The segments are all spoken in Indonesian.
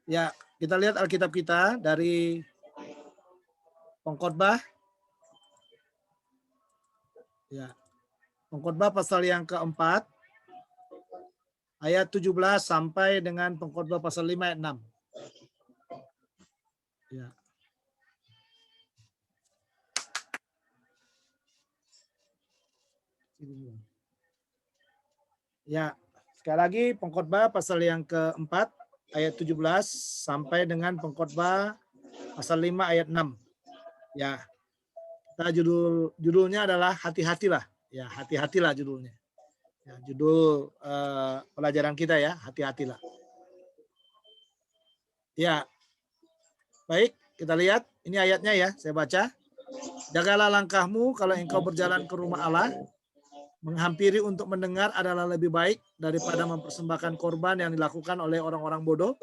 Ya, kita lihat Alkitab kita dari Pengkhotbah. Ya, Pengkhotbah pasal yang keempat, ayat 17 sampai dengan Pengkhotbah pasal 5 ayat 6. Ya. Ya, sekali lagi Pengkhotbah pasal yang keempat, ayat 17 sampai dengan Pengkhotbah pasal 5 ayat 6. Ya, kita judulnya adalah hati-hatilah. Ya, hati-hatilah judulnya. Ya, judul pelajaran kita ya, hati-hatilah. Ya, baik, kita lihat. Ini ayatnya ya, saya baca. Jagalah langkahmu kalau engkau berjalan ke rumah Allah. Menghampiri untuk mendengar adalah lebih baik daripada mempersembahkan korban yang dilakukan oleh orang-orang bodoh.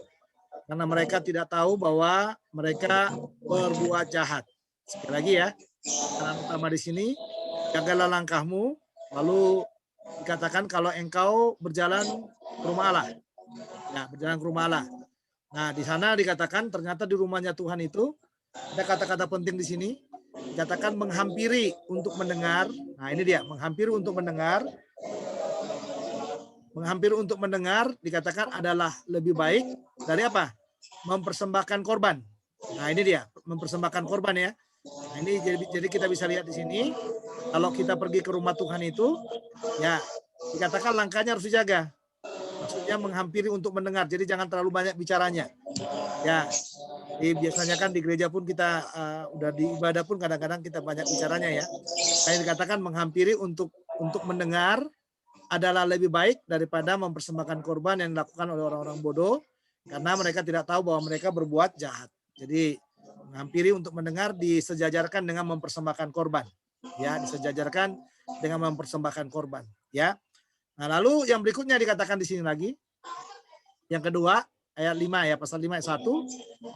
Karena mereka tidak tahu bahwa mereka berbuat jahat. Sekali lagi ya, pesan utama di sini, jagalah langkahmu, lalu dikatakan kalau engkau berjalan ke rumah Allah. Ya, berjalan ke rumah Allah. Nah, di sana dikatakan ternyata di rumahnya Tuhan itu ada kata-kata penting di sini. Dikatakan menghampiri untuk mendengar. Nah, ini dia, menghampiri untuk mendengar. Menghampiri untuk mendengar dikatakan adalah lebih baik dari apa? Mempersembahkan korban. Nah, ini dia, mempersembahkan korban ya. Nah, ini jadi kita bisa lihat di sini, kalau kita pergi ke rumah Tuhan itu, ya dikatakan langkahnya harus dijaga. Maksudnya menghampiri untuk mendengar, jadi jangan terlalu banyak bicaranya. Ya, biasanya kan di gereja pun kita udah di ibadah pun kadang-kadang kita banyak bicaranya ya. Saya dikatakan menghampiri untuk mendengar adalah lebih baik daripada mempersembahkan korban yang dilakukan oleh orang-orang bodoh karena mereka tidak tahu bahwa mereka berbuat jahat. Jadi menghampiri untuk mendengar disejajarkan dengan mempersembahkan korban. Ya, disejajarkan dengan mempersembahkan korban, ya. Nah, lalu yang berikutnya dikatakan di sini lagi. Yang kedua, ayat 5 ya, pasal 5 ayat 1.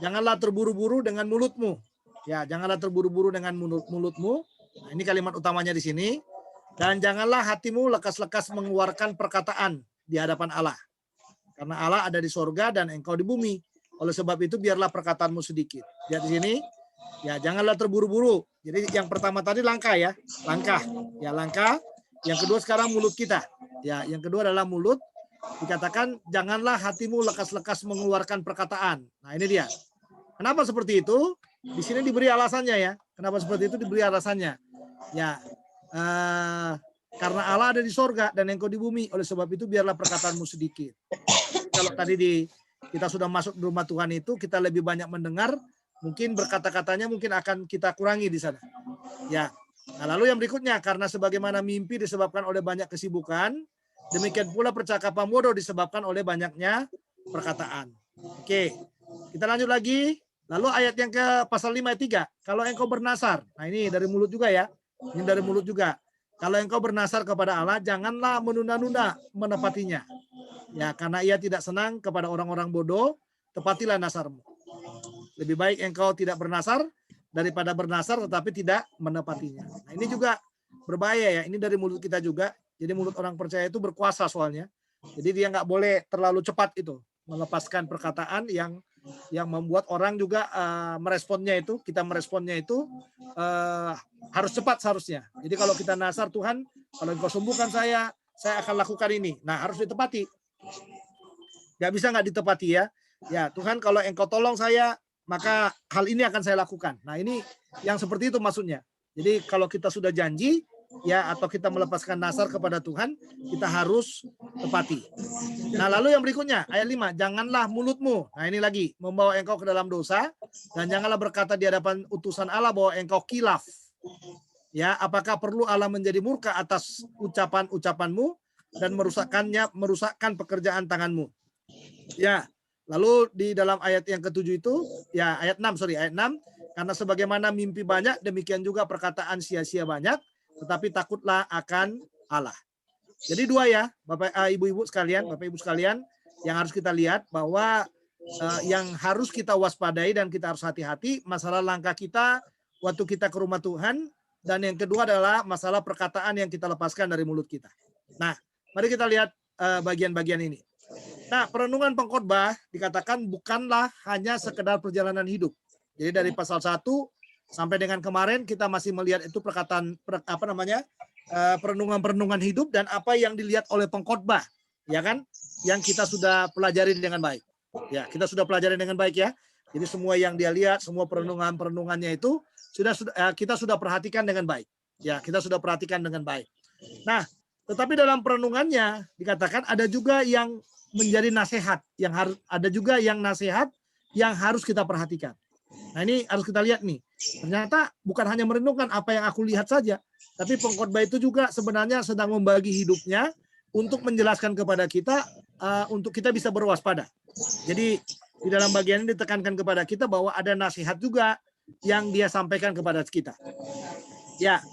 Janganlah terburu-buru dengan mulutmu. Ya, janganlah terburu-buru dengan mulutmu. Nah, ini kalimat utamanya di sini. Dan janganlah hatimu lekas-lekas mengeluarkan perkataan di hadapan Allah. Karena Allah ada di sorga dan engkau di bumi. Oleh sebab itu biarlah perkataanmu sedikit. Lihat di sini. Ya, janganlah terburu-buru. Jadi yang pertama tadi langkah ya. Langkah. Ya, langkah. Yang kedua sekarang mulut kita. Ya, yang kedua adalah mulut. Dikatakan janganlah hatimu lekas-lekas mengeluarkan perkataan. Nah, ini dia. Kenapa seperti itu? Di sini diberi alasannya ya. Kenapa seperti itu diberi alasannya? Ya, karena Allah ada di sorga dan engkau di bumi. Oleh sebab itu biarlah perkataanmu sedikit. Kalau tadi kita sudah masuk di rumah Tuhan itu, kita lebih banyak mendengar, mungkin berkata-katanya mungkin akan kita kurangi di sana. Ya. Nah, lalu yang berikutnya, karena sebagaimana mimpi disebabkan oleh banyak kesibukan, demikian pula percakapan bodoh disebabkan oleh banyaknya perkataan. Oke, kita lanjut lagi. Lalu ayat yang ke pasal 5 ayat 3. Kalau engkau bernasar, nah ini dari mulut juga ya. Ini dari mulut juga. Kalau engkau bernasar kepada Allah, janganlah menunda-nunda menepatinya. Ya, karena ia tidak senang kepada orang-orang bodoh, tepatilah nasarmu. Lebih baik engkau tidak bernasar daripada bernasar tetapi tidak menepatinya. Nah, ini juga berbahaya ya. Ini dari mulut kita juga. Jadi mulut orang percaya itu berkuasa soalnya. Jadi dia nggak boleh terlalu cepat itu melepaskan perkataan yang membuat orang juga meresponnya itu, kita meresponnya itu harus cepat seharusnya. Jadi kalau kita nasar, Tuhan, kalau engkau sembuhkan saya akan lakukan ini. Nah, harus ditepati. Nggak bisa nggak ditepati ya. Ya, Tuhan, kalau engkau tolong saya, maka hal ini akan saya lakukan. Nah, ini yang seperti itu maksudnya. Jadi kalau kita sudah janji, ya, atau kita melepaskan nasar kepada Tuhan, kita harus tepati. Nah, lalu yang berikutnya, ayat 5, janganlah mulutmu, nah ini lagi, membawa engkau ke dalam dosa, dan janganlah berkata di hadapan utusan Allah bahwa engkau kilaf. Ya, apakah perlu Allah menjadi murka atas ucapan-ucapanmu dan merusakkan pekerjaan tanganmu? Ya, lalu di dalam ayat yang ke-7 itu, ya ayat 6, karena sebagaimana mimpi banyak, demikian juga perkataan sia-sia banyak, tetapi takutlah akan Allah. Jadi dua ya, Bapak Ibu-ibu sekalian, Bapak Ibu sekalian, yang harus kita lihat bahwa yang harus kita waspadai dan kita harus hati-hati masalah langkah kita waktu kita ke rumah Tuhan, dan yang kedua adalah masalah perkataan yang kita lepaskan dari mulut kita. Nah, mari kita lihat bagian-bagian ini. Nah, perenungan pengkhotbah dikatakan bukanlah hanya sekedar perjalanan hidup. Jadi dari pasal 1 sampai dengan kemarin kita masih melihat itu perkataan perenungan-perenungan hidup dan apa yang dilihat oleh pengkhotbah, ya kan? Yang kita sudah pelajari dengan baik. Ya, kita sudah pelajari dengan baik ya. Jadi semua yang dia lihat, semua perenungannya itu kita sudah perhatikan dengan baik. Ya, kita sudah perhatikan dengan baik. Nah, tetapi dalam perenungannya dikatakan ada juga yang menjadi nasihat, yang harus ada juga yang nasihat yang harus kita perhatikan. Nah, ini harus kita lihat nih. Ternyata bukan hanya merenungkan apa yang aku lihat saja, tapi pengkhotbah itu juga sebenarnya sedang membagi hidupnya untuk menjelaskan kepada kita untuk kita bisa berwaspada. Jadi di dalam bagian ini ditekankan kepada kita bahwa ada nasihat juga yang dia sampaikan kepada kita. Ya,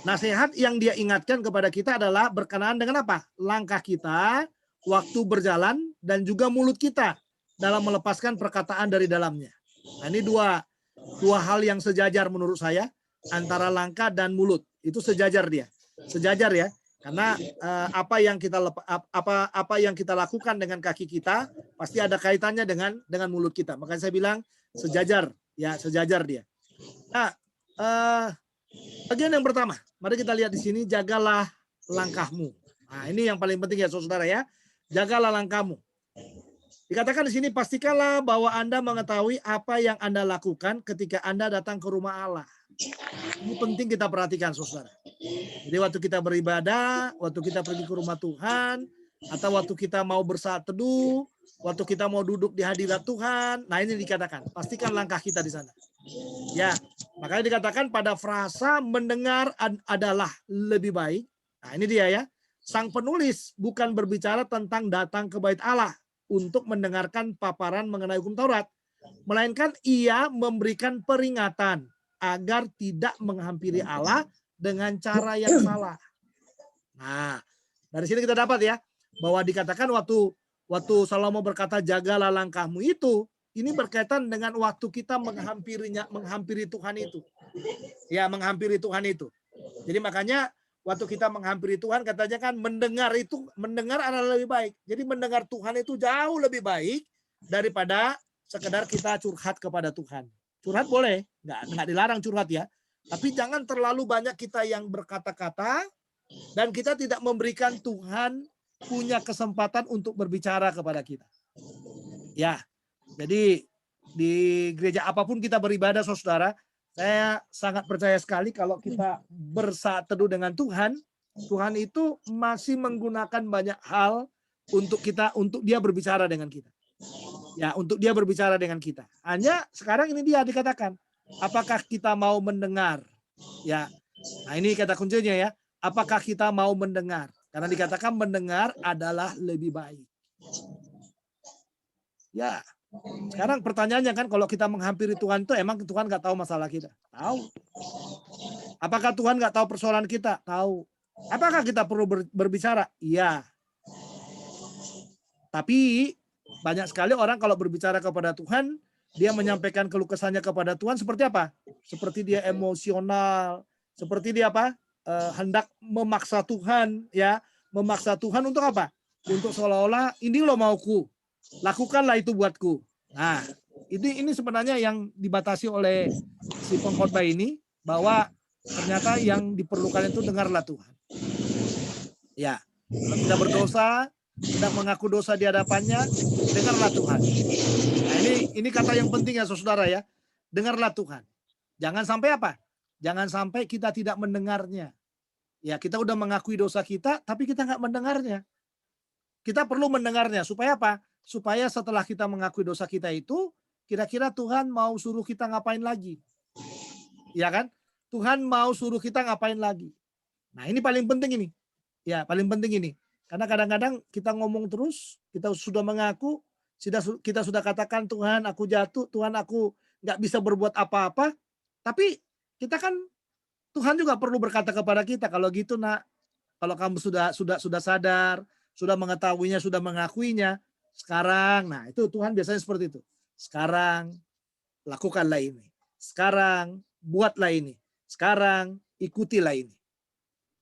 nasihat yang dia ingatkan kepada kita adalah berkenaan dengan apa? Langkah kita, waktu berjalan, dan juga mulut kita dalam melepaskan perkataan dari dalamnya. Nah, ini dua hal yang sejajar menurut saya antara langkah dan mulut. Itu sejajar dia. Sejajar ya. Karena apa yang kita lakukan dengan kaki kita pasti ada kaitannya dengan mulut kita. Makanya saya bilang sejajar ya, sejajar dia. Nah, bagian yang pertama, mari kita lihat di sini, jagalah langkahmu. Nah, ini yang paling penting ya saudara ya. Jagalah langkahmu. Dikatakan di sini, pastikanlah bahwa Anda mengetahui apa yang Anda lakukan ketika Anda datang ke rumah Allah. Ini penting kita perhatikan saudara. Jadi waktu kita beribadah, waktu kita pergi ke rumah Tuhan, atau waktu kita mau bersaat teduh, waktu kita mau duduk di hadirat Tuhan, nah ini dikatakan, pastikan langkah kita di sana. Ya, makanya dikatakan pada frasa mendengar adalah lebih baik. Nah ini dia ya, sang penulis bukan berbicara tentang datang ke bait Allah untuk mendengarkan paparan mengenai hukum Taurat, melainkan ia memberikan peringatan agar tidak menghampiri Allah dengan cara yang salah. Nah, dari sini kita dapat ya bahwa dikatakan waktu Salomo berkata jagalah langkahmu itu, ini berkaitan dengan waktu kita menghampiri Tuhan itu. Ya, menghampiri Tuhan itu. Jadi makanya waktu kita menghampiri Tuhan katanya kan mendengar adalah lebih baik. Jadi mendengar Tuhan itu jauh lebih baik daripada sekedar kita curhat kepada Tuhan. Curhat boleh, nggak dilarang curhat ya. Tapi jangan terlalu banyak kita yang berkata-kata dan kita tidak memberikan Tuhan punya kesempatan untuk berbicara kepada kita. Ya, jadi di gereja apapun kita beribadah, saudara, saya sangat percaya sekali kalau kita bersaat teduh dengan Tuhan, Tuhan itu masih menggunakan banyak hal untuk dia berbicara dengan kita. Ya, untuk dia berbicara dengan kita. Hanya sekarang ini dia dikatakan, apakah kita mau mendengar? Ya, nah ini kata kuncinya ya. Apakah kita mau mendengar? Karena dikatakan mendengar adalah lebih baik. Ya, sekarang pertanyaannya kan kalau kita menghampiri Tuhan itu emang Tuhan nggak tahu masalah kita? Tahu. Apakah Tuhan nggak tahu persoalan kita? Tahu. Apakah kita perlu berbicara? Iya. Tapi banyak sekali orang kalau berbicara kepada Tuhan, dia menyampaikan keluh kesahnya kepada Tuhan seperti apa? Seperti dia emosional, seperti dia apa? Hendak memaksa Tuhan, ya, memaksa Tuhan untuk apa? Untuk seolah-olah ini lo mauku, lakukanlah itu buatku. Nah, ini sebenarnya yang dibatasi oleh si pengkhotbah ini, bahwa ternyata yang diperlukan itu dengarlah Tuhan. Ya, kalau kita berdosa, sedang mengaku dosa di hadapannya, dengarlah Tuhan. Nah, ini kata yang penting ya saudara ya. Dengarlah Tuhan. Jangan sampai apa? Jangan sampai kita tidak mendengarnya. Ya, kita udah mengakui dosa kita, tapi kita nggak mendengarnya. Kita perlu mendengarnya. Supaya apa? Supaya setelah kita mengakui dosa kita itu, kira-kira Tuhan mau suruh kita ngapain lagi? Ya kan? Tuhan mau suruh kita ngapain lagi? Nah, ini paling penting ini. Ya, paling penting ini. Karena kadang-kadang kita ngomong terus, kita sudah mengaku, kita sudah katakan Tuhan aku jatuh, Tuhan aku nggak bisa berbuat apa-apa, tapi kita kan Tuhan juga perlu berkata kepada kita, kalau gitu nak, kalau kamu sudah sadar, sudah mengetahuinya, sudah mengakuinya, sekarang, nah itu Tuhan biasanya seperti itu. Sekarang lakukanlah ini. Sekarang buatlah ini. Sekarang ikutilah ini.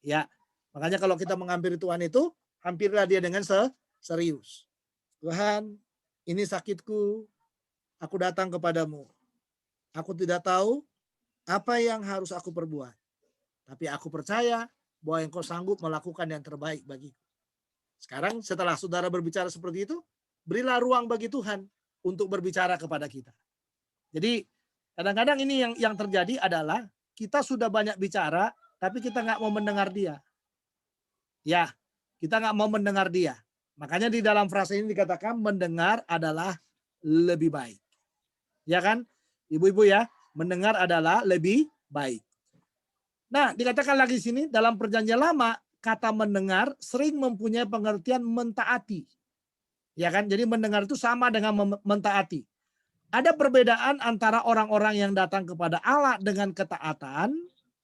Ya, makanya kalau kita menghampiri Tuhan itu, hampirilah dia dengan serius. Tuhan, ini sakitku, aku datang kepadamu. Aku tidak tahu apa yang harus aku perbuat. Tapi aku percaya bahwa Engkau sanggup melakukan yang terbaik bagiku. Sekarang setelah saudara berbicara seperti itu, berilah ruang bagi Tuhan untuk berbicara kepada kita. Jadi kadang-kadang ini yang terjadi adalah kita sudah banyak bicara, tapi kita nggak mau mendengar dia. Ya, kita nggak mau mendengar dia. Makanya di dalam frase ini dikatakan mendengar adalah lebih baik. Ya kan? Ibu-ibu ya, mendengar adalah lebih baik. Nah, dikatakan lagi di sini dalam Perjanjian Lama, kata mendengar sering mempunyai pengertian mentaati. Ya kan? Jadi mendengar itu sama dengan mentaati. Ada perbedaan antara orang-orang yang datang kepada Allah dengan ketaatan,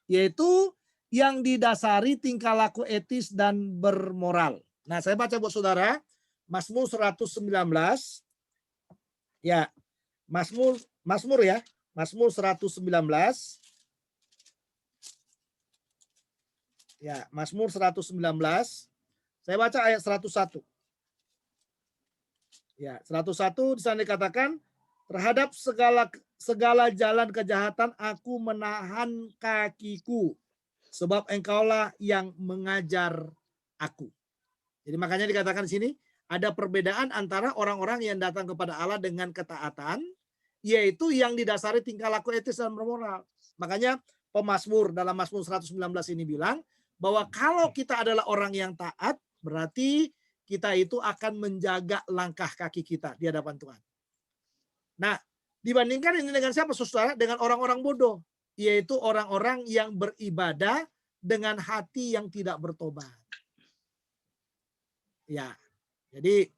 yaitu yang didasari tingkah laku etis dan bermoral. Nah, saya baca buat saudara, Mazmur 119. Ya, Mazmur ya, Mazmur 119. Ya, Mazmur 119. Saya baca ayat 101. Ya, 101 di sana dikatakan, terhadap segala jalan kejahatan aku menahan kakiku, sebab Engkaulah yang mengajar aku. Jadi makanya dikatakan di sini ada perbedaan antara orang-orang yang datang kepada Allah dengan ketaatan, yaitu yang didasari tingkah laku etis dan bermoral. Makanya pemazmur dalam Mazmur 119 ini bilang bahwa kalau kita adalah orang yang taat, berarti kita itu akan menjaga langkah kaki kita di hadapan Tuhan. Nah, dibandingkan ini dengan siapa, saudara? Dengan orang-orang bodoh, yaitu orang-orang yang beribadah dengan hati yang tidak bertobat. Ya, jadi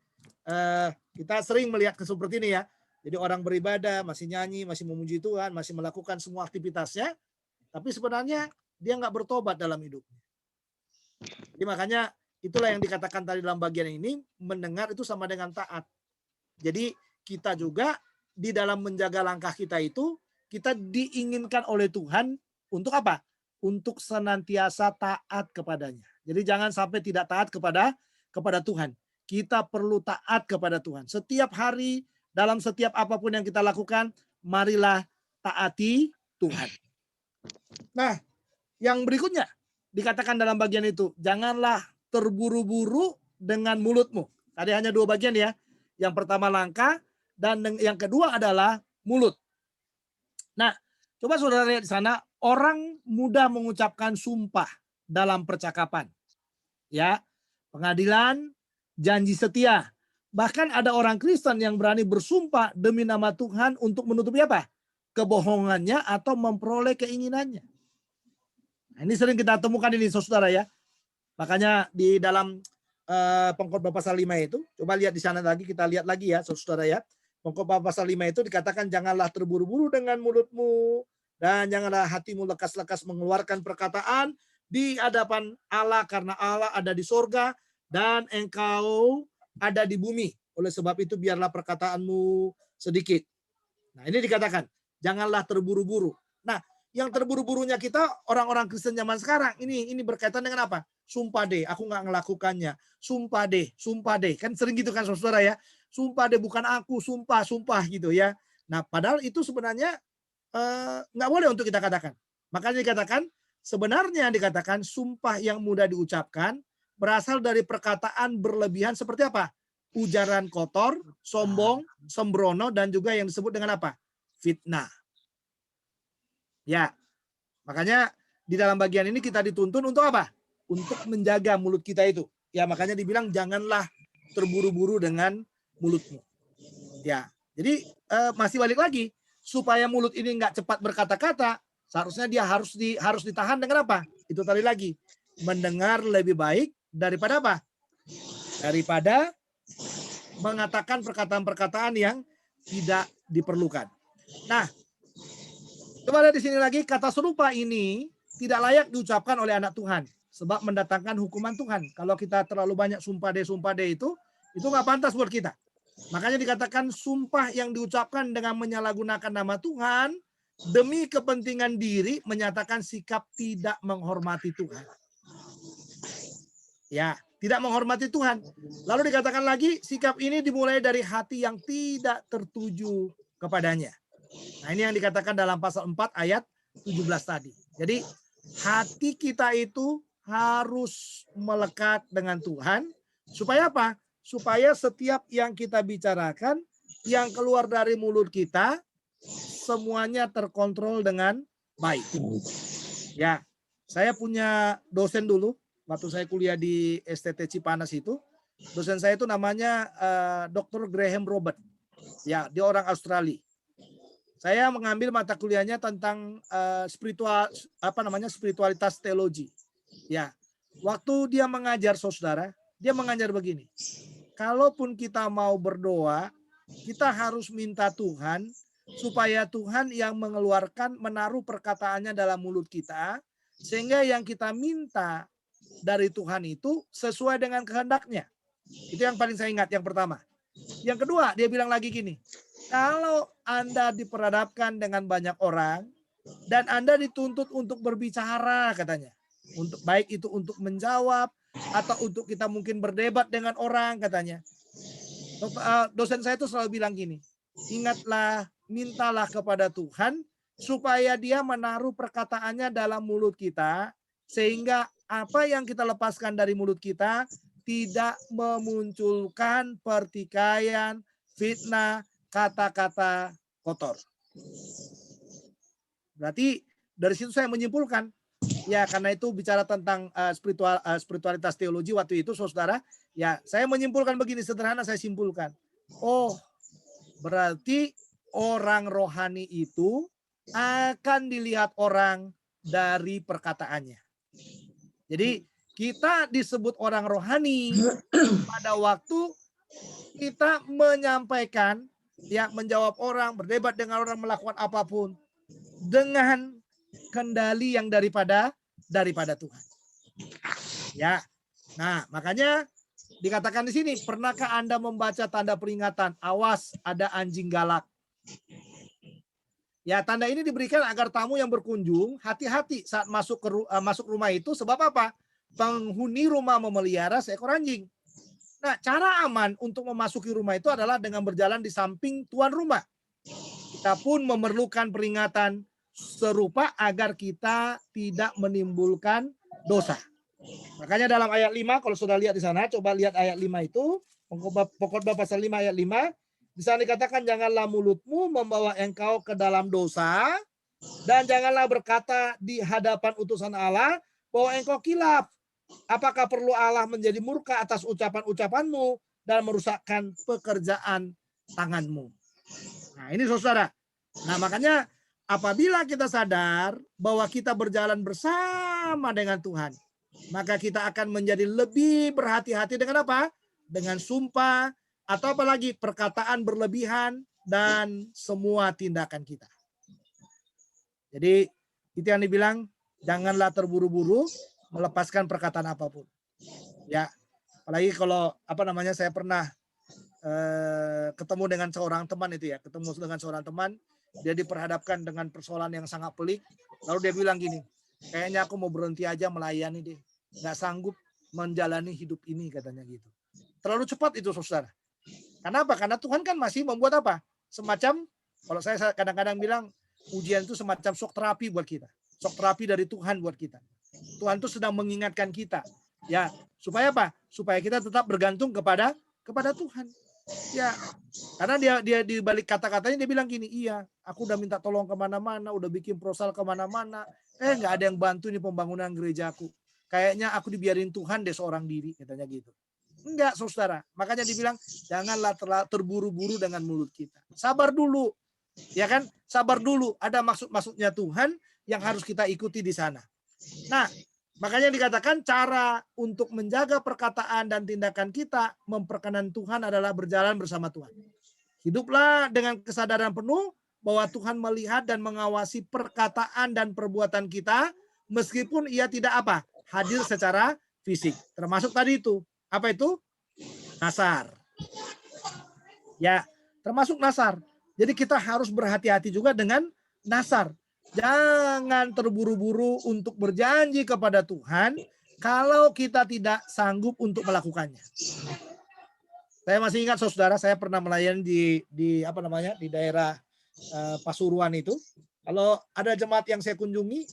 kita sering melihat seperti ini ya. Jadi orang beribadah, masih nyanyi, masih memuji Tuhan, masih melakukan semua aktivitasnya, tapi sebenarnya dia nggak bertobat dalam hidupnya. Jadi makanya itulah yang dikatakan tadi dalam bagian ini, mendengar itu sama dengan taat. Jadi kita juga di dalam menjaga langkah kita itu, kita diinginkan oleh Tuhan untuk apa? Untuk senantiasa taat kepadanya. Jadi jangan sampai tidak taat kepada Tuhan. Kita perlu taat kepada Tuhan. Setiap hari, dalam setiap apapun yang kita lakukan, marilah taati Tuhan. Nah, yang berikutnya dikatakan dalam bagian itu, janganlah terburu-buru dengan mulutmu. Tadi hanya 2 bagian ya. Yang pertama langkah, dan yang kedua adalah mulut. Nah, coba saudara lihat di sana, orang mudah mengucapkan sumpah dalam percakapan. Ya, pengadilan, janji setia. Bahkan ada orang Kristen yang berani bersumpah demi nama Tuhan untuk menutupi apa? Kebohongannya atau memperoleh keinginannya. Nah, ini sering kita temukan ini saudara ya. Makanya di dalam Pengkhotbah pasal 5 itu, coba lihat di sana lagi, kita lihat lagi ya saudara ya. Pengkhotbah pasal 5 itu dikatakan janganlah terburu-buru dengan mulutmu dan janganlah hatimu lekas-lekas mengeluarkan perkataan di hadapan Allah, karena Allah ada di sorga dan engkau ada di bumi. Oleh sebab itu biarlah perkataanmu sedikit. Nah, ini dikatakan janganlah terburu-buru. Nah, yang terburu-burunya kita orang-orang Kristen zaman sekarang ini berkaitan dengan apa? Sumpah deh, aku nggak ngelakukannya. Sumpah deh. Kan sering gitu kan saudara ya. Sumpah deh, bukan aku, sumpah gitu ya. Nah, padahal itu sebenarnya nggak boleh untuk kita katakan. Makanya dikatakan, sebenarnya dikatakan sumpah yang mudah diucapkan berasal dari perkataan berlebihan seperti apa? Ujaran kotor, sombong, sembrono, dan juga yang disebut dengan apa? Fitnah. Ya, makanya di dalam bagian ini kita dituntun untuk apa? Untuk menjaga mulut kita itu. Ya, makanya dibilang janganlah terburu-buru dengan mulutmu. Ya, jadi masih balik lagi, supaya mulut ini nggak cepat berkata-kata, seharusnya dia harus ditahan dengan apa? Itu tadi lagi, mendengar lebih baik daripada apa? Daripada mengatakan perkataan-perkataan yang tidak diperlukan. Nah, coba lihat di sini lagi, kata serupa ini tidak layak diucapkan oleh anak Tuhan, sebab mendatangkan hukuman Tuhan. Kalau kita terlalu banyak sumpah deh itu nggak pantas buat kita. Makanya dikatakan sumpah yang diucapkan dengan menyalahgunakan nama Tuhan demi kepentingan diri menyatakan sikap tidak menghormati Tuhan. Ya, tidak menghormati Tuhan. Lalu dikatakan lagi, sikap ini dimulai dari hati yang tidak tertuju kepadanya. Nah, ini yang dikatakan dalam pasal 4 ayat 17 tadi. Jadi hati kita itu harus melekat dengan Tuhan. Supaya apa? Supaya setiap yang kita bicarakan, yang keluar dari mulut kita, semuanya terkontrol dengan baik. Ya, saya punya dosen dulu, waktu saya kuliah di STT Cipanas itu. Dosen saya itu namanya Dr. Graham Robert. Ya, dia orang Australia. Saya mengambil mata kuliahnya tentang spiritualitas teologi. Ya, waktu dia mengajar saudara, dia mengajar begini. Kalaupun kita mau berdoa, kita harus minta Tuhan supaya Tuhan yang mengeluarkan, menaruh perkataannya dalam mulut kita, sehingga yang kita minta dari Tuhan itu sesuai dengan kehendaknya. Itu yang paling saya ingat, yang pertama. Yang kedua, dia bilang lagi gini, kalau Anda diperhadapkan dengan banyak orang dan Anda dituntut untuk berbicara, katanya, untuk baik itu untuk menjawab atau untuk kita mungkin berdebat dengan orang, katanya. Dosen saya itu selalu bilang gini, ingatlah, mintalah kepada Tuhan supaya Dia menaruh perkataannya dalam mulut kita, sehingga apa yang kita lepaskan dari mulut kita tidak memunculkan pertikaian, fitnah, kata-kata kotor. Berarti dari situ saya menyimpulkan, ya karena itu bicara tentang spiritualitas teologi waktu itu, saudara, ya saya menyimpulkan begini, sederhana saya simpulkan. Oh, berarti orang rohani itu akan dilihat orang dari perkataannya. Jadi kita disebut orang rohani pada waktu kita menyampaikan, ya menjawab orang, berdebat dengan orang, melakukan apapun dengan kendali yang daripada Tuhan. Ya. Nah, makanya dikatakan di sini, pernahkah Anda membaca tanda peringatan, awas ada anjing galak? Ya, tanda ini diberikan agar tamu yang berkunjung hati-hati saat masuk rumah itu, sebab apa? Penghuni rumah memelihara seekor anjing. Nah, cara aman untuk memasuki rumah itu adalah dengan berjalan di samping tuan rumah. Kita pun memerlukan peringatan serupa agar kita tidak menimbulkan dosa. Makanya dalam ayat 5, kalau sudah lihat di sana, coba lihat ayat 5 itu, Pokotbah pasal 5 ayat 5, di sana dikatakan, janganlah mulutmu membawa engkau ke dalam dosa, dan janganlah berkata di hadapan utusan Allah bahwa engkau kilap. Apakah perlu Allah menjadi murka atas ucapan-ucapanmu dan merusakkan pekerjaan tanganmu? Nah, ini saudara. Nah, makanya apabila kita sadar bahwa kita berjalan bersama dengan Tuhan, maka kita akan menjadi lebih berhati-hati dengan apa? Dengan sumpah, atau apalagi perkataan berlebihan, dan semua tindakan kita. Jadi itu yang dibilang, janganlah terburu-buru melepaskan perkataan apapun. Ya, apalagi kalau saya pernah ketemu dengan seorang teman itu ya, dia diperhadapkan dengan persoalan yang sangat pelik, lalu dia bilang gini, kayaknya aku mau berhenti aja melayani deh, nggak sanggup menjalani hidup ini, katanya gitu. Terlalu cepat itu saudara. Kenapa? Karena Tuhan kan masih membuat apa? Semacam, kalau saya kadang-kadang bilang, ujian itu semacam shock terapi buat kita. Shock terapi dari Tuhan buat kita. Tuhan itu sedang mengingatkan kita, ya, supaya apa? Supaya kita tetap bergantung kepada Tuhan. Ya, karena dia di balik kata-katanya dia bilang gini, iya, aku udah minta tolong kemana-mana, udah bikin proposal kemana-mana, nggak ada yang bantu nih pembangunan gerejaku. Kayaknya aku dibiarin Tuhan deh seorang diri, katanya gitu. Enggak, saudara. Makanya dibilang, janganlah terburu-buru dengan mulut kita. Sabar dulu, ya kan? Sabar dulu. Ada maksud-maksudnya Tuhan yang harus kita ikuti di sana. Nah, makanya dikatakan cara untuk menjaga perkataan dan tindakan kita memperkenan Tuhan adalah berjalan bersama Tuhan. Hiduplah dengan kesadaran penuh bahwa Tuhan melihat dan mengawasi perkataan dan perbuatan kita meskipun ia tidak apa? Hadir secara fisik. Termasuk tadi itu. Apa itu? Nasar. Ya, termasuk nasar. Jadi kita harus berhati-hati juga dengan nasar. Jangan terburu-buru untuk berjanji kepada Tuhan kalau kita tidak sanggup untuk melakukannya. Saya masih ingat saudara, saya pernah melayani di apa namanya, di daerah Pasuruan itu. Kalau ada jemaat yang saya kunjungi,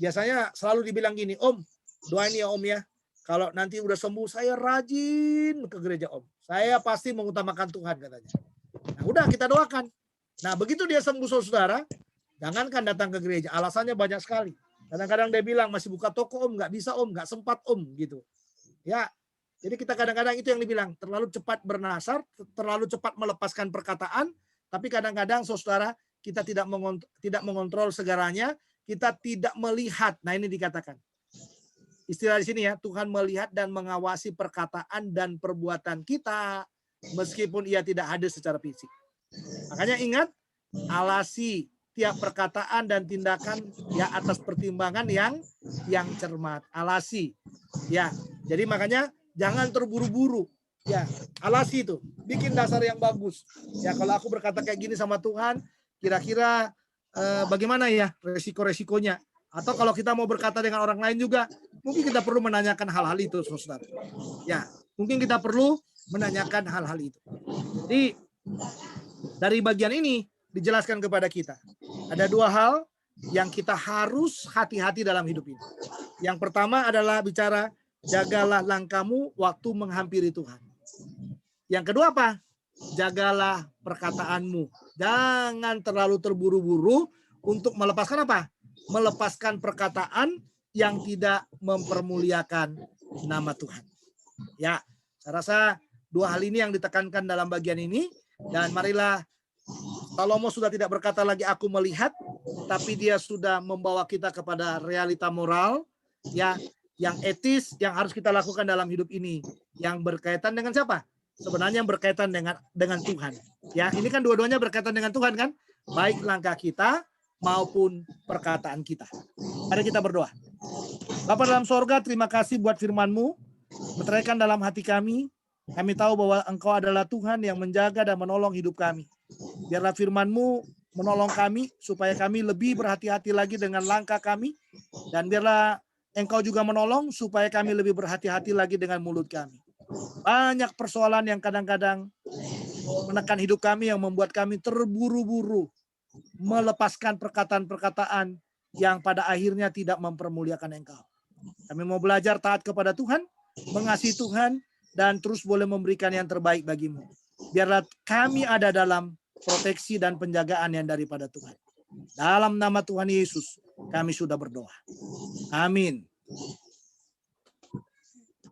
biasanya selalu dibilang gini, Om, doain ya Om ya. Kalau nanti udah sembuh, saya rajin ke gereja Om. Saya pasti mengutamakan Tuhan katanya. Nah udah kita doakan. Nah begitu dia sembuh saudara, jangankan datang ke gereja, alasannya banyak sekali. Kadang-kadang dia bilang masih buka toko Om, nggak bisa Om, nggak sempat Om gitu. Ya, jadi kita kadang-kadang itu yang dibilang terlalu cepat bernasar, terlalu cepat melepaskan perkataan, tapi kadang-kadang saudara kita tidak mengontrol segalanya, kita tidak melihat. Nah ini dikatakan. Istilah di sini ya, Tuhan melihat dan mengawasi perkataan dan perbuatan kita meskipun ia tidak hadir secara fisik. Makanya ingat, alasi tiap perkataan dan tindakan ya atas pertimbangan yang cermat. Alasi. Ya. Jadi makanya jangan terburu-buru. Ya, alasi itu. Bikin dasar yang bagus. Ya, kalau aku berkata kayak gini sama Tuhan, kira-kira bagaimana ya resiko-resikonya? Atau kalau kita mau berkata dengan orang lain juga, mungkin kita perlu menanyakan hal-hal itu, saudara. Ya, mungkin kita perlu menanyakan hal-hal itu. Jadi dari bagian ini dijelaskan kepada kita. Ada dua hal yang kita harus hati-hati dalam hidup ini. Yang pertama adalah bicara jagalah langkahmu waktu menghampiri Tuhan. Yang kedua apa? Jagalah perkataanmu. Jangan terlalu terburu-buru untuk melepaskan apa? Melepaskan perkataan yang tidak mempermuliakan nama Tuhan. Ya, saya rasa dua hal ini yang ditekankan dalam bagian ini. Dan marilah Salomo sudah tidak berkata lagi aku melihat, tapi dia sudah membawa kita kepada realita moral ya, yang etis yang harus kita lakukan dalam hidup ini, yang berkaitan dengan siapa? Sebenarnya yang berkaitan dengan Tuhan. Ya, ini kan dua-duanya berkaitan dengan Tuhan kan? Baik langkah kita maupun perkataan kita. Mari kita berdoa. Bapa dalam sorga, terima kasih buat firman-Mu. Meteraikan dalam hati kami. Kami tahu bahwa Engkau adalah Tuhan yang menjaga dan menolong hidup kami. Biarlah firman-Mu menolong kami supaya kami lebih berhati-hati lagi dengan langkah kami. Dan biarlah Engkau juga menolong supaya kami lebih berhati-hati lagi dengan mulut kami. Banyak persoalan yang kadang-kadang menekan hidup kami yang membuat kami terburu-buru melepaskan perkataan-perkataan yang pada akhirnya tidak mempermuliakan Engkau. Kami mau belajar taat kepada Tuhan, mengasihi Tuhan, dan terus boleh memberikan yang terbaik bagimu. Biarlah kami ada dalam proteksi dan penjagaan yang daripada Tuhan. Dalam nama Tuhan Yesus, kami sudah berdoa. Amin.